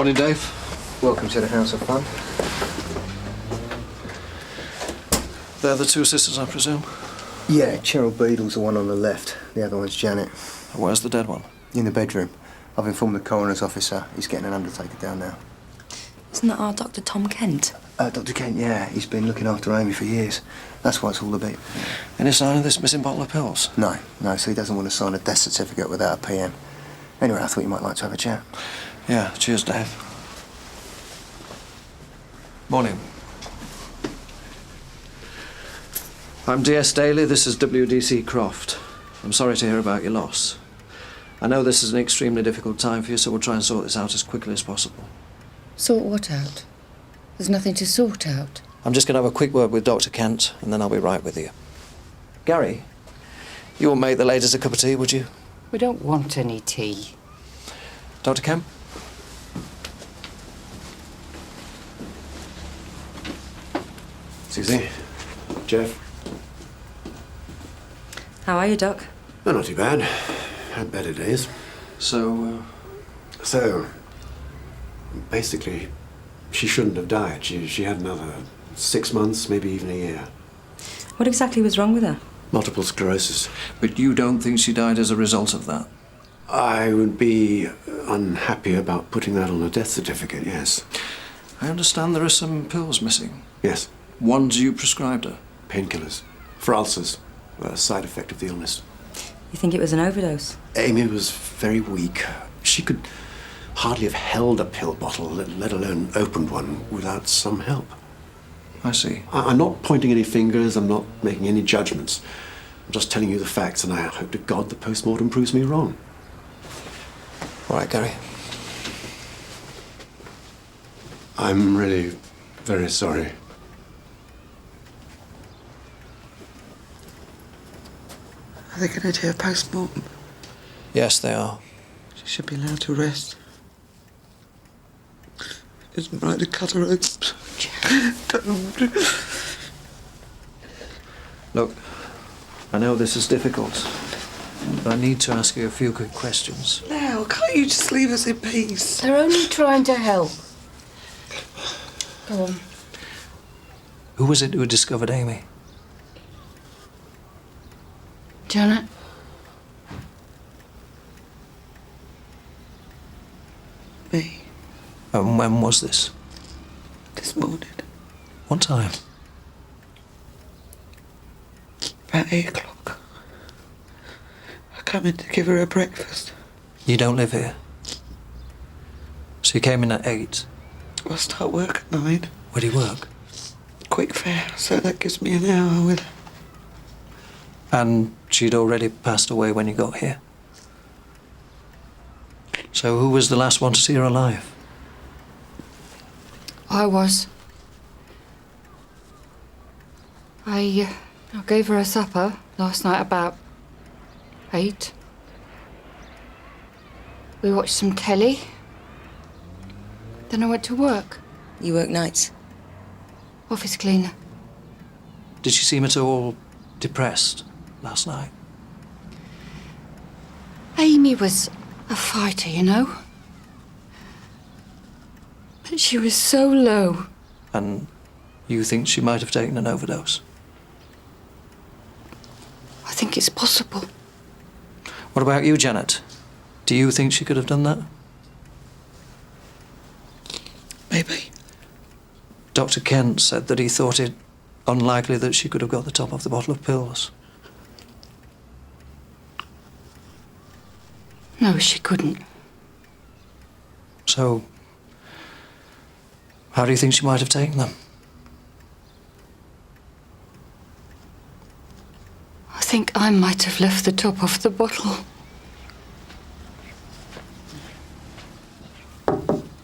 Morning, Dave. Welcome to the House of Fun. They're the two sisters, I presume? Yeah, Cheryl Beadle's the one on the left. The other one's Janet. Where's the dead one? In the bedroom. I've informed the coroner's officer. He's getting an undertaker down now. Isn't that our Dr. Tom Kent? Dr. Kent, yeah. He's been looking after Amy for years. That's why it's all a bit. Any sign of this missing bottle of pills? No, so he doesn't want to sign a death certificate without a PM. Anyway, I thought you might like to have a chat. Yeah, cheers, Dave. Morning. I'm DS Daly, this is W.D.C. Croft. I'm sorry to hear about your loss. I know this is an extremely difficult time for you, so we'll try and sort this out as quickly as possible. Sort what out? There's nothing to sort out. I'm just going to have a quick word with Dr. Kent, and then I'll be right with you. Gary, you wouldn't make the ladies a cup of tea, would you? We don't want any tea. Dr. Kent? Susie, Jeff. How are you, Doc? Oh, not too bad. Had better days. So, basically, she shouldn't have died. She had another 6 months, maybe even a year. What exactly was wrong with her? Multiple sclerosis. But you don't think she died as a result of that? I would be unhappy about putting that on a death certificate, yes. I understand there are some pills missing. Yes. Ones you prescribed her? Painkillers. For ulcers. A side effect of the illness. You think it was an overdose? Amy was very weak. She could hardly have held a pill bottle, let alone opened one, without some help. I see. I'm not pointing any fingers, I'm not making any judgments. I'm just telling you the facts, and I hope to God the post-mortem proves me wrong. All right, Gary. I'm really very sorry. Are they going to do a post-mortem? Yes, they are. She should be allowed to rest. Isn't right to cut her open. Don't. Look, I know this is difficult, but I need to ask you a few quick questions. Now, can't you just leave us in peace? They're only trying to help. Go on. Who was it who discovered Amy? Janet? Me. And when was this? This morning. What time? About 8 o'clock. I come in to give her a breakfast. You don't live here? So you came in at 8? I start work at 9. Where do you work? Quick fare, so that gives me an hour with her. And she'd already passed away when you got here? So who was the last one to see her alive? I was. I gave her a supper last night about 8. We watched some telly. Then I went to work. You work nights? Office cleaner. Did she seem at all depressed last night? Amy was a fighter, you know. But she was so low. And you think she might have taken an overdose? I think it's possible. What about you, Janet? Do you think she could have done that? Maybe. Dr. Kent said that he thought it unlikely that she could have got the top off the bottle of pills. No, she couldn't. So, how do you think she might have taken them? I think I might have left the top off the bottle.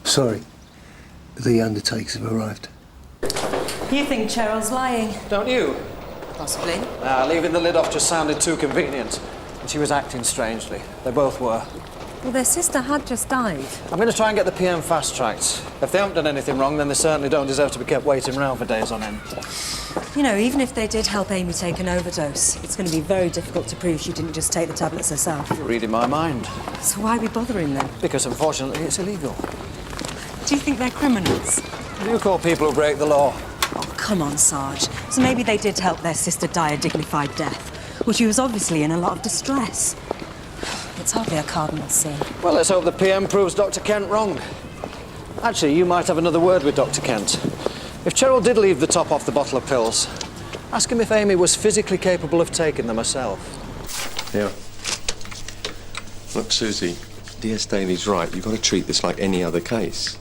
Sorry. The undertakers have arrived. You think Cheryl's lying? Don't you? Possibly. Leaving the lid off just sounded too convenient. And she was acting strangely. They both were. Well, their sister had just died. I'm going to try and get the PM fast-tracked. If they haven't done anything wrong, then they certainly don't deserve to be kept waiting around for days on end. You know, even if they did help Amy take an overdose, it's going to be very difficult to prove she didn't just take the tablets herself. You're reading my mind. So why are we bothering them? Because, unfortunately, it's illegal. Do you think they're criminals? What do you call people who break the law? Oh, come on, Sarge. So maybe they did help their sister die a dignified death. Well, she was obviously in a lot of distress. It's hardly a cardinal sin. Well, let's hope the PM proves Dr. Kent wrong. Actually, you might have another word with Dr. Kent. If Cheryl did leave the top off the bottle of pills, ask him if Amy was physically capable of taking them herself. Yeah. Look, Susie, DS Daly's right. You've got to treat this like any other case.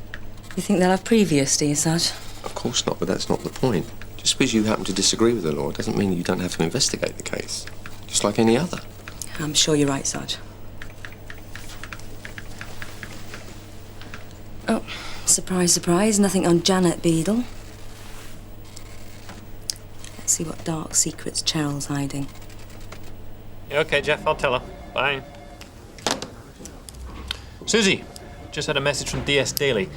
You think they'll have previous, do you, Sarge? Of course not, but that's not the point. Just because you happen to disagree with the law doesn't mean you don't have to investigate the case. Just like any other. I'm sure you're right, Sarge. Oh, surprise, surprise, nothing on Janet Beadle. Let's see what dark secrets Cheryl's hiding. Yeah, OK, Jeff, I'll tell her. Bye. Susie, just had a message from DS Daly.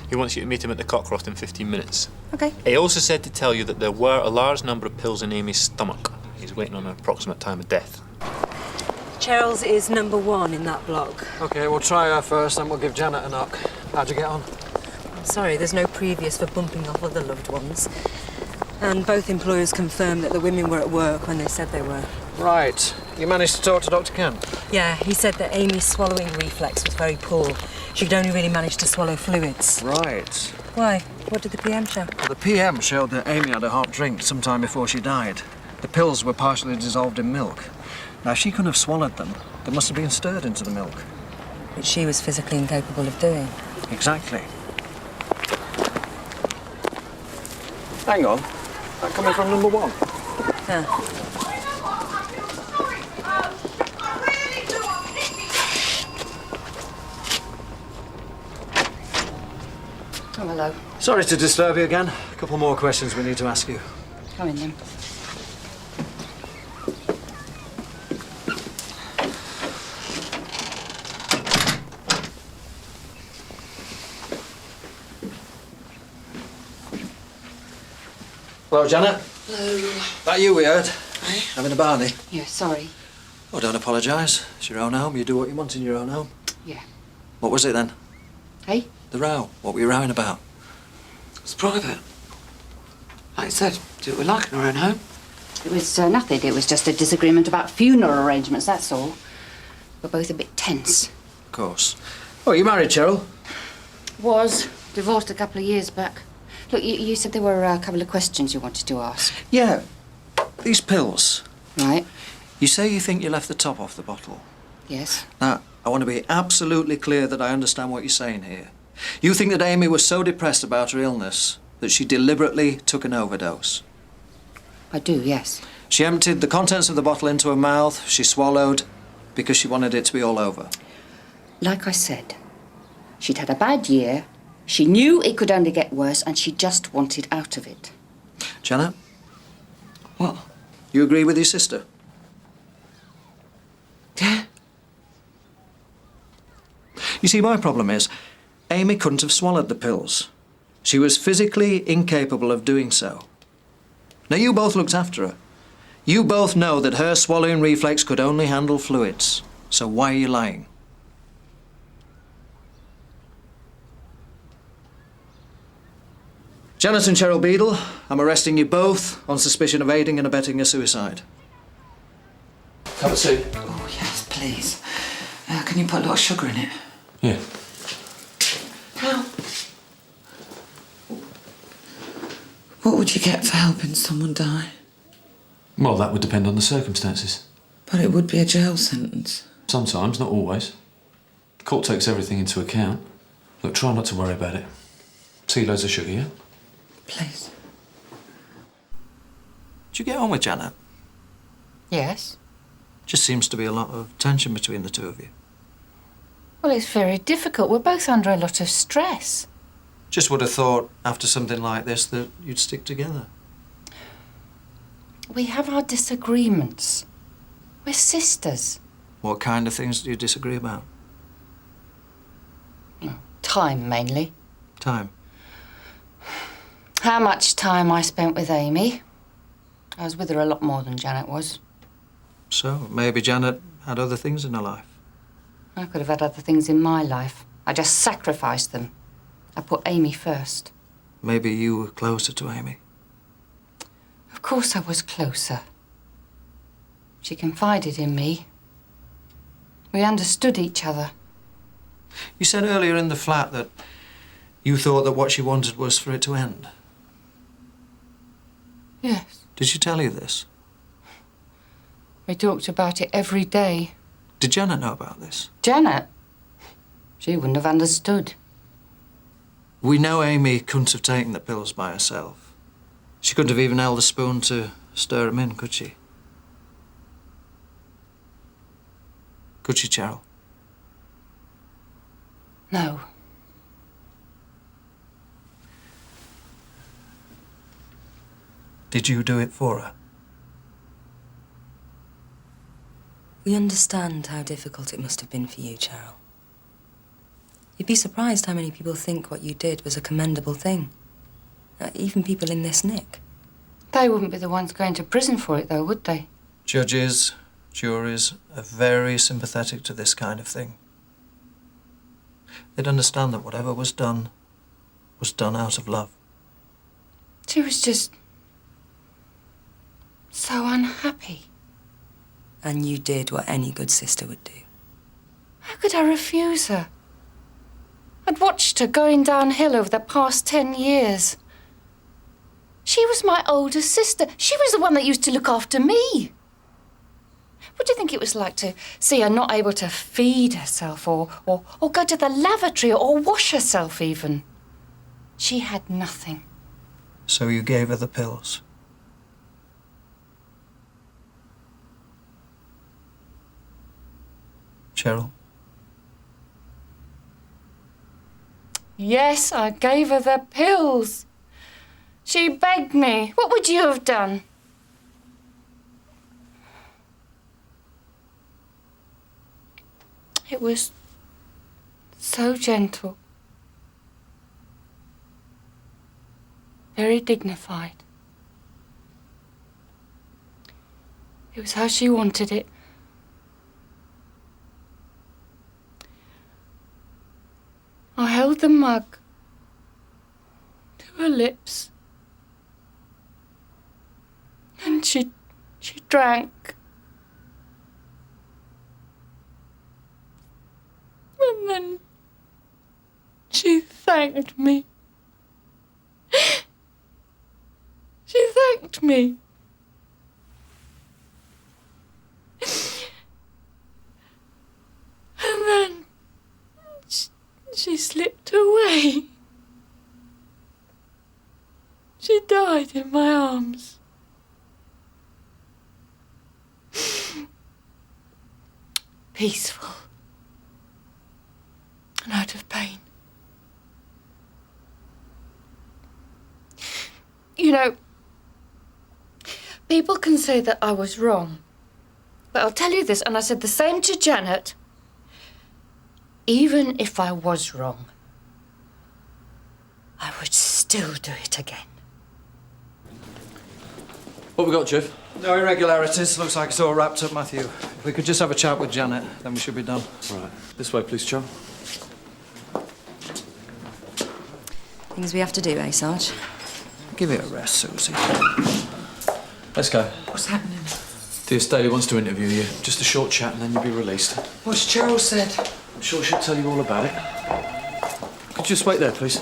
He wants you to meet him at the Croft in 15 minutes. OK. He also said to tell you that there were a large number of pills in Amy's stomach. He's waiting on an approximate time of death. Cheryl's is number 1 in that block. OK, we'll try her first, then we'll give Janet a knock. How'd you get on? I'm sorry, there's no previous for bumping off other loved ones. And both employers confirmed that the women were at work when they said they were. Right. You managed to talk to Dr. Kent? Yeah, he said that Amy's swallowing reflex was very poor. She could only really manage to swallow fluids. Right. Why? What did the PM show? Well, the PM showed that Amy had a hot drink sometime before she died. The pills were partially dissolved in milk. Now, if she couldn't have swallowed them, they must have been stirred into the milk. Which she was physically incapable of doing. Exactly. Hang on. That coming from number 1? Yeah. Oh, hello. Sorry to disturb you again. A couple more questions we need to ask you. Come in, then. Hello, Janet. Hello. That you we heard? Hey? Having a barney? Yeah, sorry. Oh, don't apologise. It's your own home. You do what you want in your own home. Yeah. What was it then? Hey? The row. What were you rowing about? It's private. Like I said, do what we like in our own home. It was nothing. It was just a disagreement about funeral arrangements, that's all. We're both a bit tense. Of course. Oh, you married, Cheryl? Was. Divorced a couple of years back. Look, you said there were a couple of questions you wanted to ask. Yeah. These pills. Right. You say you think you left the top off the bottle. Yes. Now, I want to be absolutely clear that I understand what you're saying here. You think that Amy was so depressed about her illness that she deliberately took an overdose. I do, yes. She emptied the contents of the bottle into her mouth, she swallowed, because she wanted it to be all over. Like I said, she'd had a bad year, she knew it could only get worse, and she just wanted out of it. Janet, What? you agree with your sister? Yeah? You see, my problem is, Amy couldn't have swallowed the pills. She was physically incapable of doing so. Now, you both looked after her. You both know that her swallowing reflex could only handle fluids. So why are you lying? Janet and Cheryl Beadle, I'm arresting you both on suspicion of aiding and abetting a suicide. Cup of soup? Oh, yes, please. Can you put a lot of sugar in it? Yeah. How? What would you get for helping someone die? Well, that would depend on the circumstances. But it would be a jail sentence. Sometimes, not always. The court takes everything into account. Look, try not to worry about it. Tea, loads of sugar, yeah? Please. Did you get on with Janet? Yes. Just seems to be a lot of tension between the two of you. Well, it's very difficult. We're both under a lot of stress. Just would have thought, after something like this, that you'd stick together. We have our disagreements. We're sisters. What kind of things do you disagree about? Time, mainly. Time. How much time I spent with Amy. I was with her a lot more than Janet was. So, maybe Janet had other things in her life. I could have had other things in my life. I just sacrificed them I put Amy first. Maybe you were closer to Amy. Of course I was closer. She confided in me. We understood each other. You said earlier in the flat that you thought that what she wanted was for it to end. Yes. Did she tell you this? We talked about it every day. Did Janet know about this? Janet? She wouldn't have understood. We know Amy couldn't have taken the pills by herself. She couldn't have even held a spoon to stir them in, could she? Could she, Cheryl? No. Did you do it for her? We understand how difficult it must have been for you, Cheryl. You'd be surprised how many people think what you did was a commendable thing. Even people in this nick. They wouldn't be the ones going to prison for it, though, would they? Judges, juries are very sympathetic to this kind of thing. They'd understand that whatever was done out of love. She was just so unhappy. And you did what any good sister would do. How could I refuse her? I'd watched her going downhill over the past 10 years. She was my older sister. She was the one that used to look after me. What do you think it was like to see her not able to feed herself or go to the lavatory or wash herself even? She had nothing. So you gave her the pills? Cheryl? Yes, I gave her the pills. She begged me. What would you have done? It was so gentle. Very dignified. It was how she wanted it. I held the mug to her lips, and she drank. And then she thanked me. She thanked me. And then she slipped away. She died in my arms. Peaceful. And out of pain. You know, people can say that I was wrong. But I'll tell you this, and I said the same to Janet. Even if I was wrong, I would still do it again. What we got, Jeff? No irregularities. Looks like it's all wrapped up, Matthew. If we could just have a chat with Janet, then we should be done. Right. This way, please, Charles. Things we have to do, eh, Sarge? Give it a rest, Susie. Let's go. What's happening? D.S. Daly wants to interview you. Just a short chat and then you'll be released. What's Cheryl said? I'm sure she'll tell you all about it. Could you just wait there, please?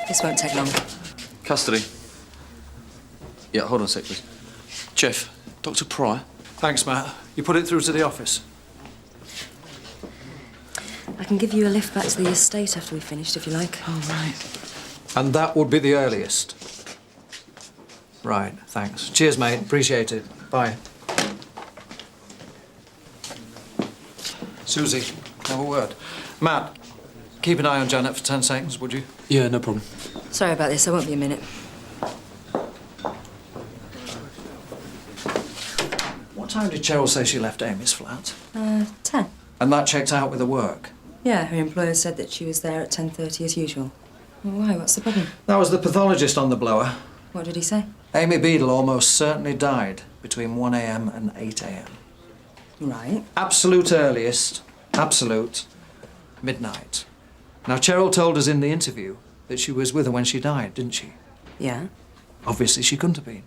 This won't take long. Custody. Yeah, hold on a sec, please. Jeff, Dr. Pryor. Thanks, Matt. You put it through to the office. I can give you a lift back to the estate after we've finished, if you like. Oh, right. And that would be the earliest. Right, thanks. Cheers, mate. Appreciate it. Bye. Susie, have a word. Matt, keep an eye on Janet for 10 seconds, would you? Yeah, no problem. Sorry about this, I won't be a minute. What time did Cheryl say she left Amy's flat? 10. And that checked out with her work? Yeah, her employer said that she was there at 10:30 as usual. Well, why? What's the problem? That was the pathologist on the blower. What did he say? Amy Beadle almost certainly died between 1 a.m. and 8 a.m. Right. Absolute earliest, absolute midnight. Now, Cheryl told us in the interview that she was with her when she died, didn't she? Yeah? Obviously, she couldn't have been.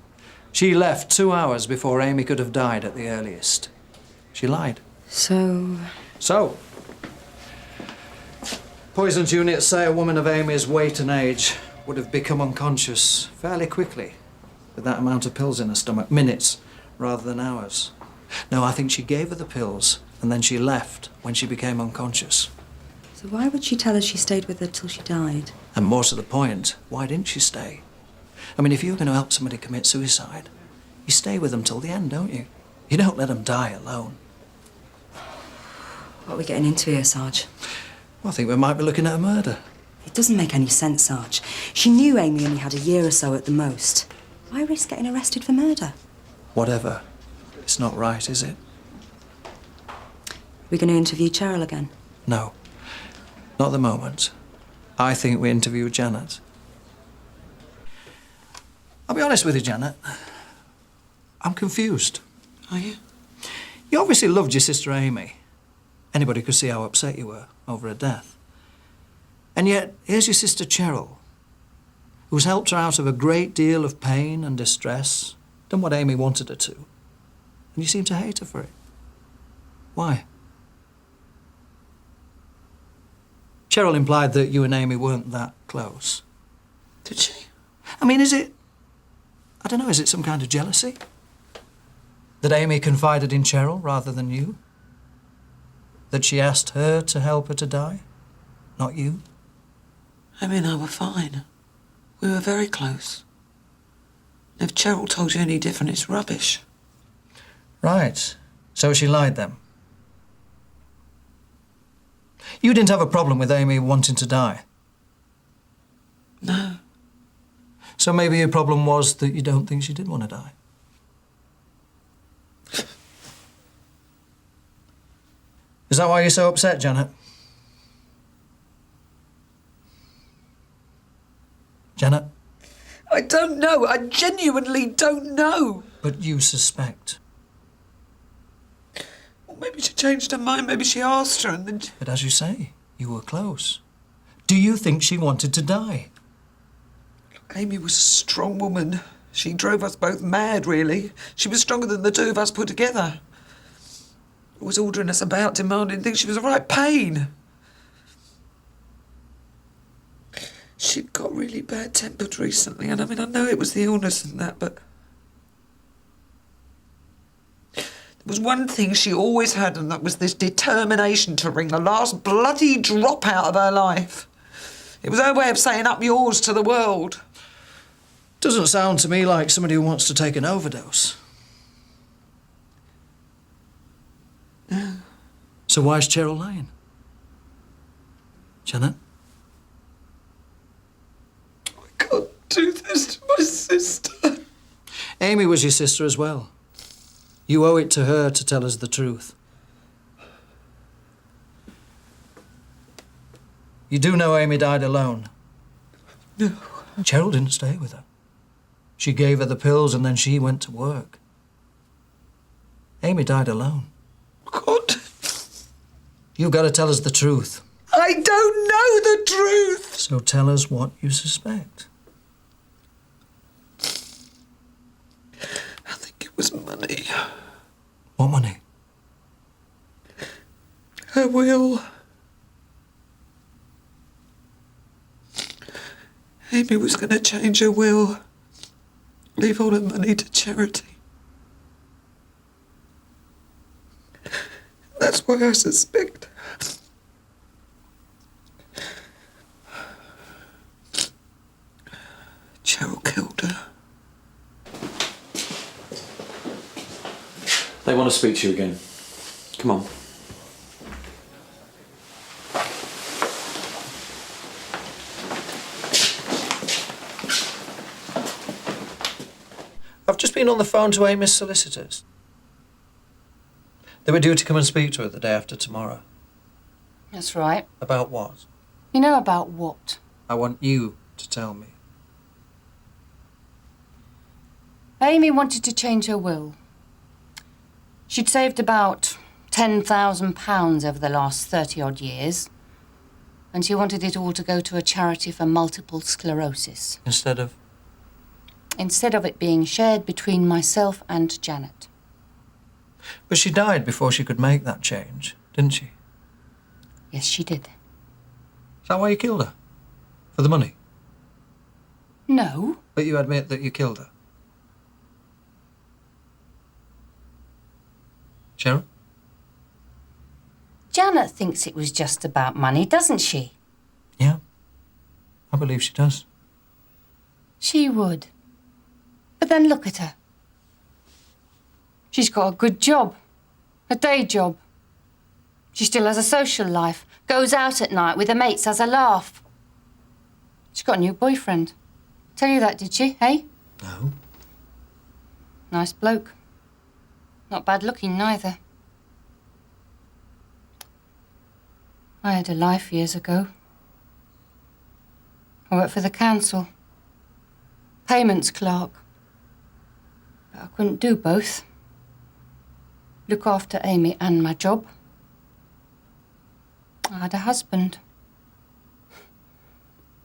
She left 2 hours before Amy could have died at the earliest. She lied. So, poisons units say a woman of Amy's weight and age would have become unconscious fairly quickly with that amount of pills in her stomach, minutes rather than hours. No, I think she gave her the pills and then she left when she became unconscious. so why would she tell us she stayed with her till she died? And more to the point, why didn't she stay? I mean, if you're going to help somebody commit suicide, you stay with them till the end, don't you? You don't let them die alone. What are we getting into here, Sarge? Well, I think we might be looking at a murder. It doesn't make any sense, Sarge. She knew Amy only had a year or so at the most. Why risk getting arrested for murder? Whatever. It's not right, is it? We're going to interview Cheryl again. No. Not at the moment. I think we interview Janet. I'll be honest with you, Janet. I'm confused. Are you? You obviously loved your sister Amy. Anybody could see how upset you were over her death. And yet, here's your sister Cheryl, who's helped her out of a great deal of pain and distress, done what Amy wanted her to, and you seem to hate her for it. Why? Cheryl implied that you and Amy weren't that close. Did she? I mean, is it some kind of jealousy? That Amy confided in Cheryl rather than you? That she asked her to help her to die, not you? Amy and I were fine. We were very close. If Cheryl told you any different, it's rubbish. Right. So she lied then. You didn't have a problem with Amy wanting to die? No. So maybe your problem was that you don't think she did want to die? Is that why you're so upset, Janet? Janet? I don't know. I genuinely don't know. But you suspect. Well, maybe she changed her mind. Maybe she asked her and then... But as you say, you were close. Do you think she wanted to die? Amy was a strong woman. She drove us both mad, really. She was stronger than the two of us put together. Was ordering us about, demanding things. She was a right pain. She'd got really bad-tempered recently, and I mean, I know it was the illness and that, but... There was one thing she always had, and that was this determination to wring the last bloody drop out of her life. It was her way of saying up yours to the world. Doesn't sound to me like somebody who wants to take an overdose. No. So why is Cheryl lying? Janet? I can't do this to my sister. Amy was your sister as well. You owe it to her to tell us the truth. You do know Amy died alone? No. Cheryl didn't stay with her. She gave her the pills and then she went to work. Amy died alone. God. You've got to tell us the truth. I don't know the truth. So tell us what you suspect. I think it was money. What money? Her will. Amy was going to change her will. Leave all her money to charity. That's why I suspect. Cheryl killed her. They want to speak to you again. Come on. I've just been on the phone to Amy's solicitors. They were due to come and speak to her the day after tomorrow. That's right. About what? You know about what? I want you to tell me. Amy wanted to change her will. She'd saved about £10,000 over the last 30-odd years. And she wanted it all to go to a charity for multiple sclerosis. Instead of... Instead of it being shared between myself and Janet. But she died before she could make that change, didn't she? Yes, she did. Is that why you killed her? For the money? No. But you admit that you killed her? Cheryl? Janet thinks it was just about money, doesn't she? Yeah. I believe she does. She would. But then look at her. She's got a good job. A day job. She still has a social life. Goes out at night with her mates, has a laugh. She's got a new boyfriend. Tell you that, did she, eh? No. Nice bloke. Not bad looking, neither. I had a life years ago. I worked for the council. Payments clerk. But I couldn't do both. Look after Amy and my job. I had a husband.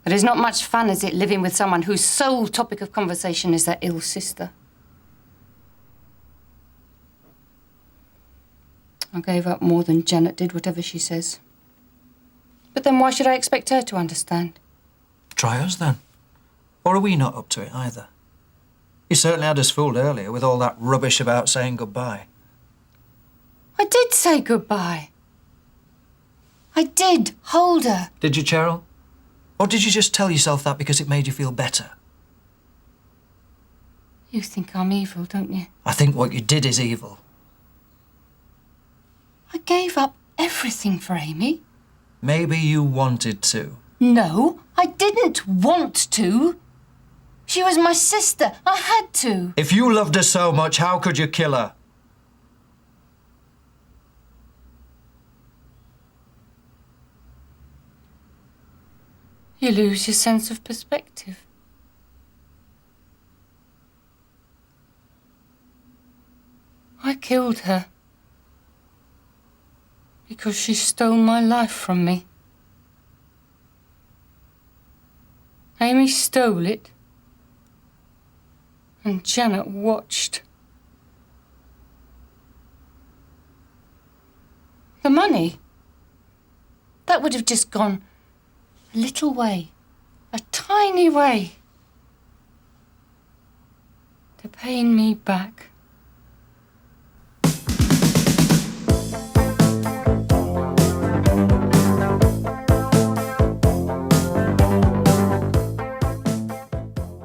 But it's not much fun, is it, living with someone whose sole topic of conversation is their ill sister? I gave up more than Janet did, whatever she says. But then why should I expect her to understand? Try us, then. Or are we not up to it, either? You certainly had us fooled earlier with all that rubbish about saying goodbye. I did say goodbye. I did hold her. Did you, Cheryl? Or did you just tell yourself that because it made you feel better? You think I'm evil, don't you? I think what you did is evil. I gave up everything for Amy. Maybe you wanted to. No, I didn't want to. She was my sister. I had to. If you loved her so much, how could you kill her? You lose your sense of perspective. I killed her because she stole my life from me. Amy stole it, and Janet watched. The money, that would have just gone a little way, a tiny way, to paying me back.